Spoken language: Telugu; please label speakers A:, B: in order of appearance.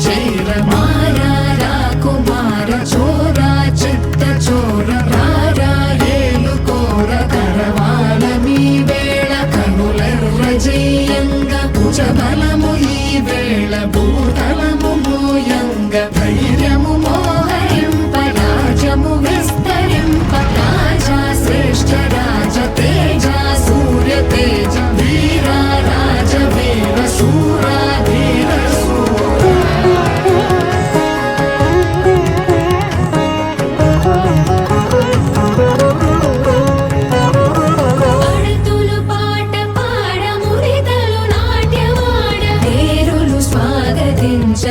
A: చేర మారా కుమార చోర చిత్త చోర రారా ఏలుకోర కరవాల మీ వేళ కనులెర్ర జయంగ భుజబలము ఈ వేళ భూతలము మోయంగ ధైర్యము మోహరింప రాజము విస్తరింప రాజా శ్రేష్ఠ రాజ తేజ సూర్య తేజ వీర రాజ వీర శూర ధీర
B: పడతులు పాట పాడ మురితలు నాట్యమాడ వేరులు స్వాగతించ